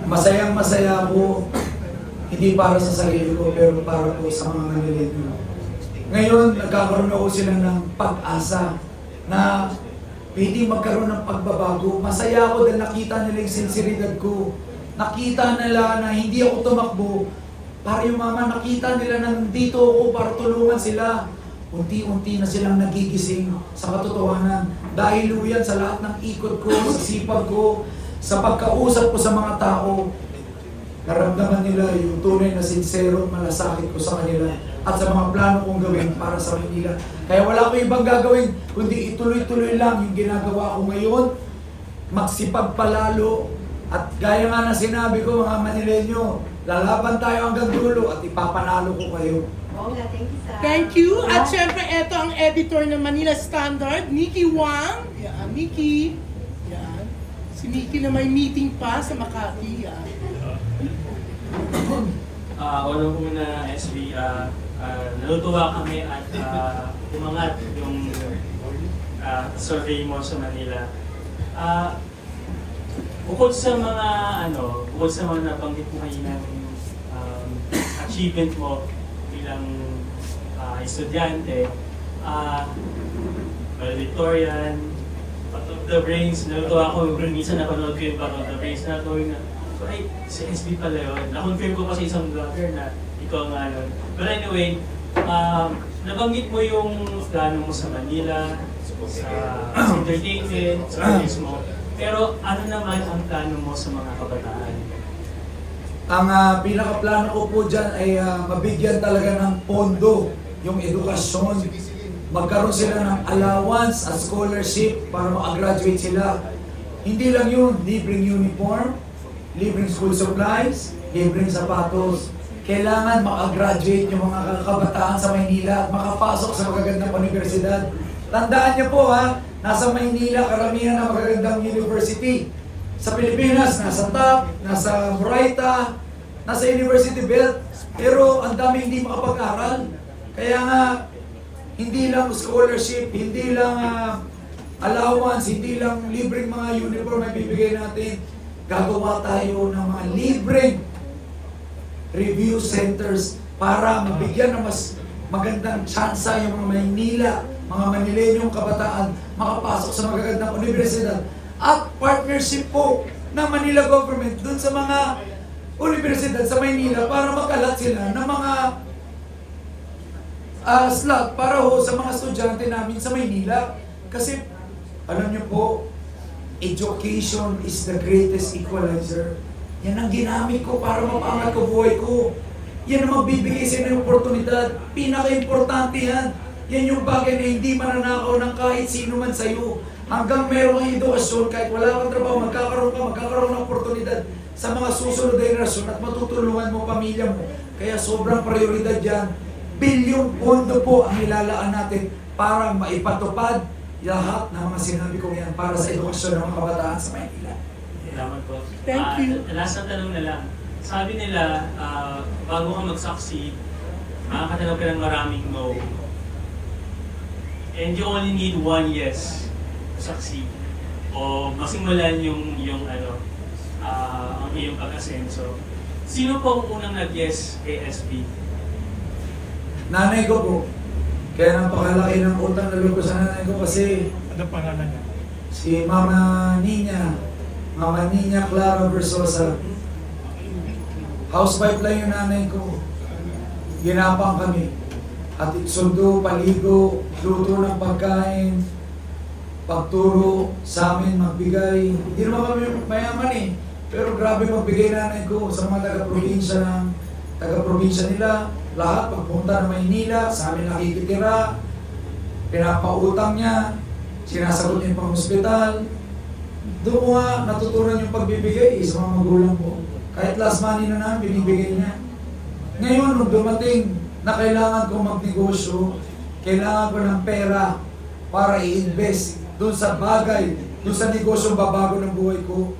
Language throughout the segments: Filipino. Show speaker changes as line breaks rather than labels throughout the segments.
Masayang masaya ako, hindi para sa sarili ko, pero para po sa mga Manileño. Ngayon, nagkakaroon ako sila ng pag-asa na pwede magkaroon ng pagbabago. Masaya ako dahil nakita nila yung sinseridad ko. Nakita nila na hindi ako tumakbo para yung mama, nakita nila na nandito ako para tulungan sila. Unti-unti na silang nagigising sa katotohanan. Dahil yan sa lahat ng ikot ko, sa sipag ko, sa pagkausap ko sa mga tao, naramdaman nila yung tunay na sincero, malasakit ko sa kanila at sa mga plano kong gawin para sa Manila. Kaya wala ko ibang gagawin, kundi ituloy-tuloy lang yung ginagawa ko ngayon, magsipag palalo, at gaya nga na sinabi ko mga Manileño, lalaban tayo hanggang dulo at ipapanalo ko kayo.
Thank you, sir.
Thank you. At syempre, ito ang editor ng Manila Standard, Nikki Wang. Yan, Nikki. Yan. Si Nikki na may meeting pa sa Makati. Yan.
Una po muna, SB, natutuwa kami at umangat yung survey mo sa Manila. Bukod sa mga nabanggit mo kayo ng achievement mo bilang estudyante, valedictorian, Part of the Brains, natutuwa ako, minsan napanood ko yung Part of the Brains na gawin na, ay, si SB pala yun. Na-confirm ko kasi isang vlogger na ikaw nga nun. But anyway, nabanggit mo yung plano mo sa Manila, sa entertainment, sa artist mo. Pero ano naman ang plano mo sa mga kabataan?
Ang pinakaplano ko po dyan ay mabigyan talaga ng pondo yung edukasyon. Magkaroon sila ng allowance at scholarship para makagraduate sila. Hindi lang yun, libreng uniform, libreng school supplies, libreng sapatos. Kailangan makagraduate yung mga kabataan sa Maynila at makapasok sa magagandang universidad. Tandaan niyo po nasa Maynila karamihan ng magagandang university. Sa Pilipinas, nasa TAP, nasa Moraita, nasa University Belt. Pero ang dami hindi makapag-aral. Kaya nga, hindi lang scholarship, hindi lang allowance, hindi lang libreng mga uniform ay bibigay natin. Gagawa tayo ng mga libreng review centers para mabigyan ng mas magandang tsansa yung mga Maynila, mga Manileñong kabataan makapasok sa magagandang universidad. At partnership po ng Manila government dun sa mga universidad sa Maynila para makalat sila ng mga slot para sa mga estudyante namin sa Maynila. Kasi alam niyo po, education is the greatest equalizer. Yan ang ginamit ko para mapaangat ko buhay ko. Yan ang magbibigay sa inyo ng oportunidad. Pinaka-importante yan. Yan yung bagay na hindi mananakaw ng kahit sino man sa'yo. Hanggang meron kang edukasyon, kahit wala kang trabaho, magkakaroon ng oportunidad sa mga susunod na henerasyon at matutulungan mo pamilya mo. Kaya sobrang prioridad yan. Bilyong pondo po ang ilalaan natin para maipatupad lahat ng mga sinabi ko yan para sa edukasyon ng mga kabataan sa Maynila.
Salamat po.
Thank you.
Last na tanong na lang. Sabi nila, bago ka mag-succeed, makakatanong ka ng maraming no. And you only need one yes to succeed. O masimulan yung ang iyong pag-asenso. Sino po ang unang nag-yes kay SB?
Nanay ko po. Kaya napakalaki ng utang na loob ko sa nanay ko kasi
Ano pangalan niya?
si Mama Nina Clara Versosa. Housewife lang yung nanay ko. Ginapang kami. At sundo, paligo, luto ng pagkain, pagturo sa amin, magbigay. Hindi naman kami mayaman pero grabe magbigay nanay ko sa mga taga-probinsya nila. Lahat, pagpunta ng Maynila, sa amin nakikitira, pinapautang niya, sinasagot niya yung pang-hospital. Doon ko nga natutunan yung pagbibigay sa mga magulang ko. Kahit last money na namin, binibigay niya. Ngayon, nung dumating na kailangan ko magnegosyo, kailangan ko ng pera para i-invest doon sa bagay, doon sa negosyong babago ng buhay ko.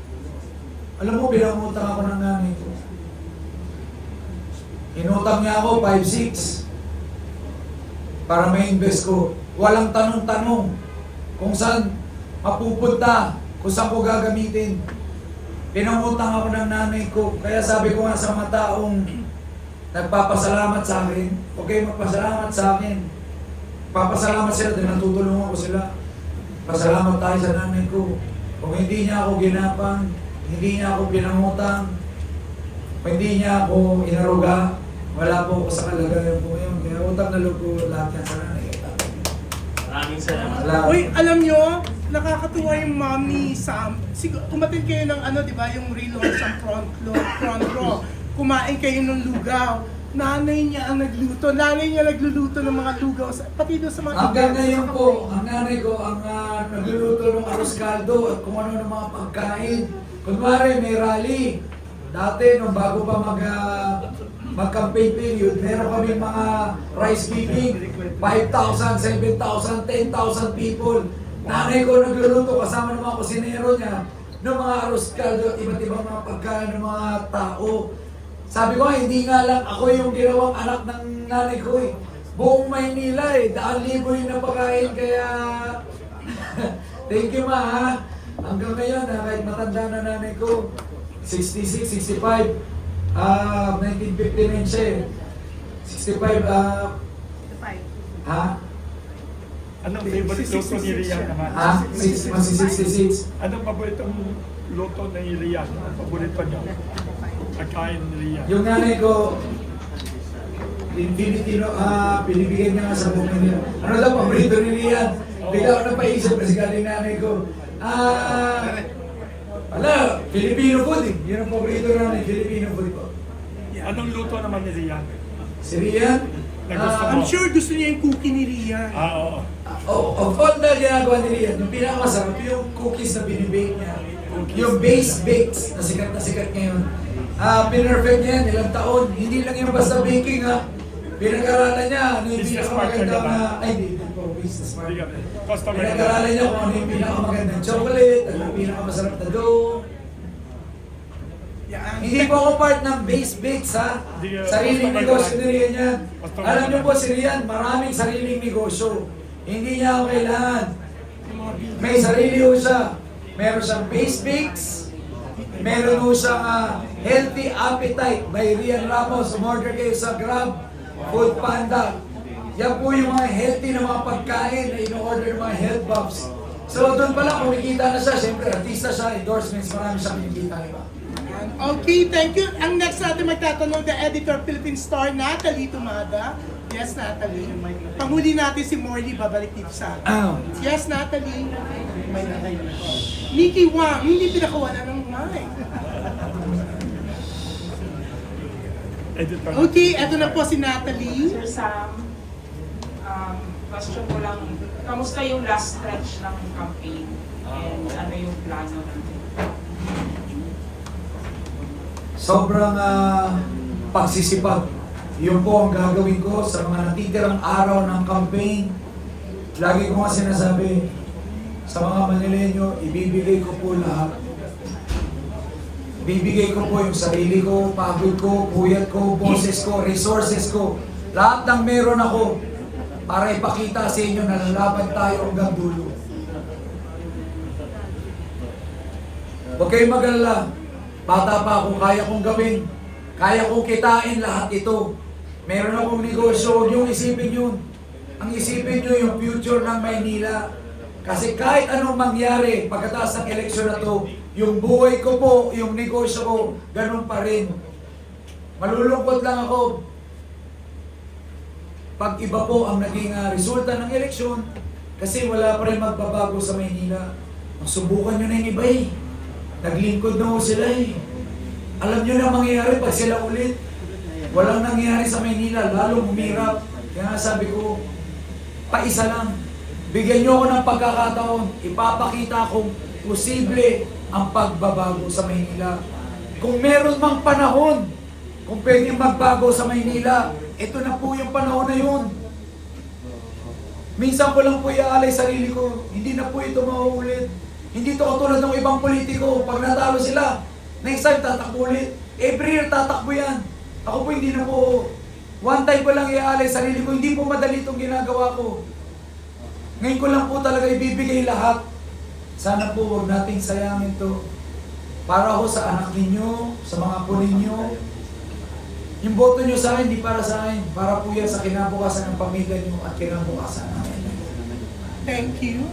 Alam mo, pinangutang ako ng nanay ko. Inutang niya ako 5-6 para ma-invest ko. Walang tanong-tanong kung saan mapupunta, kung saan ko gagamitin. Pinangutang ako ng nanay nanay ko. Kaya sabi ko nga sa mga taong nagpapasalamat sa akin, okay magpasalamat sa akin. Papasalamat sila dahil natutulungan ko sila. Pasalamat tayo sa nanay ko. Kung hindi niya ako ginapang, hindi niya ako pinangutang, kung hindi niya ako inaruga, wala po ako sa kalagayan po ngayon. Kaya utang na loob ko lahat yan sa nanay.
Maraming salamat.
Salamat.
Uy, alam nyo, nakakatuwa yung mom ni Sam. Kumatin kayo ng ano, di ba, yung relaunch sa front row. Kumain kayo ng lugaw. Nanay niya ang nagluto. Nanay niya nagluluto ng mga lugaw. Pati doon sa mga
Hanggang
events,
ngayon
sa
po,
campaign.
ang nanay ko ang nagluluto ng arroz caldo at kung ano ng mga pagkain. Kunwari, may rally. Dati, nung bago pa mag-campaign period, meron kami mga rice giving. 5,000, 7,000, 10,000 people. Nanay ko nagluluto kasama ng mga kusinero niya ng mga arroz caldo at iba't ibang mga pagkain ng mga tao. Sabi ko, hindi nga lang ako yung ginawang anak ng nanay ko eh. Buong Maynila eh, 1,000 yung napakain, kaya thank you ma ha. Hanggang ngayon, kahit matanda na nanay ko, 66, 65, 1959 siya eh. 65, ha?
Anong favorite luto ni Rian naman?
Ha? 66.
Anong paboritong luto ni Rian? Ang paborito niyo? Pagkain ni Rian?
Yung nanay ko, pinibigyan niya nga sa buhay niya. Ano daw, paborito ni Rian? Bigla ako napaisip kasi galing nanay ko. Filipino food eh. Yun ang paborito namin, Filipino food ko.
Anong luto naman ni Rian?
Si Rian,
I'm sure gusto niya yung cookie ni Rian.
Oo.
of all na ginagawa ni Rian, yung pinakamasarap yung cookies na binibake niya. Yung base bakes na sikat ngayon. Pinrefect niya yan, ilang taon. Hindi lang yung basta baking ha. Pinag-aralan niya, ano yung
Business
pinakamagandang,
partner ba?
ay hindi po, business partner.
Customer na
Pinag-aralan niya kung ano yung pinakamagandang chocolate, ano yung pinakamasarap na dough.
Yan.
Hindi po ako part ng base bakes ha. Sariling negosyo ni Rian yan. Alam niyo po si Rian, maraming sariling negosyo. Hindi niya ako kailangan. May sarili ho siya. Meron siyang base bakes. Meron ho siyang Healthy Appetite by Rian Ramos. Umorder kayo sa Grab, Food Panda. Yan po yung mga healthy na mga pagkain na in-order ng mga health buffs. So doon pa lang kumikita na siya. Siyempre, artista siya, endorsements, marami siyang kinikita. Diba?
Okay, thank you. Ang next natin magtatanong, the editor, Philippine Star, Natalie Tumada. Yes, Natalie. Panghuli natin si Morley, babalik dito sa atin. Yes, Natalie. May nakay dito. Nikki Wang, hindi pinakawalan ng mic.
editor.
Okay, eto na po si Natalie.
Sir Sam, question ko lang, kamusta yung last stretch ng campaign? And ano yung plano natin?
Sobrang pagsisipag. Yun po ang gagawin ko sa mga natitirang araw ng campaign. Lagi ko nga sinasabi, sa mga Manileño, ibibigay ko po lahat. Bibigay ko po yung sarili ko, pagod ko, puyat ko, boses ko, resources ko. Lahat ng meron ako para ipakita sa inyo na lalaban tayo hanggang dulo. Huwag kayong mag-alala. Bata pa ako, kaya kong gawin. Kaya kong kitain lahat ito. Meron akong negosyo, huwag niyong isipin yun. Ang isipin niyo yung future ng Maynila. Kasi kahit anong mangyari pagkatapos ng eleksyon na to, yung buhay ko po, yung negosyo ko, ganun pa rin. Malulungkot lang ako pag iba po ang naging resulta ng eleksyon kasi wala pa rin magbabago sa Maynila. Subukan nyo na yung iba eh. Naglingkod na ho sila eh. Alam nyo na mangyayari pag sila ulit. Walang nangyayari sa Maynila, lalong humirap. Kaya nga sabi ko, paisa lang. Bigyan nyo ako ng pagkakataon, ipapakita kung posible ang pagbabago sa Maynila. Kung meron mang panahon, kung pwedeng magbago sa Maynila, ito na po yung panahon na yun. Minsan ko lang po iaalay sarili ko, hindi na po ito mauulit. Hindi ito katulad ng ibang politiko, pag natalo sila, next time tatakbo ulit. Every year tatakbo yan. Ako po hindi na po, one time ko lang iaalay sarili ko, hindi po madali itong ginagawa ko. Ngayon ko lang po talaga ibibigay lahat. Sana po huwag nating sayangin to. para ho sa anak ninyo, sa mga apo ninyo. Yung boto nyo sa akin, hindi para sa akin. Para po yan sa kinabukasan ng pamilya nyo at kinabukasan namin.
Thank you.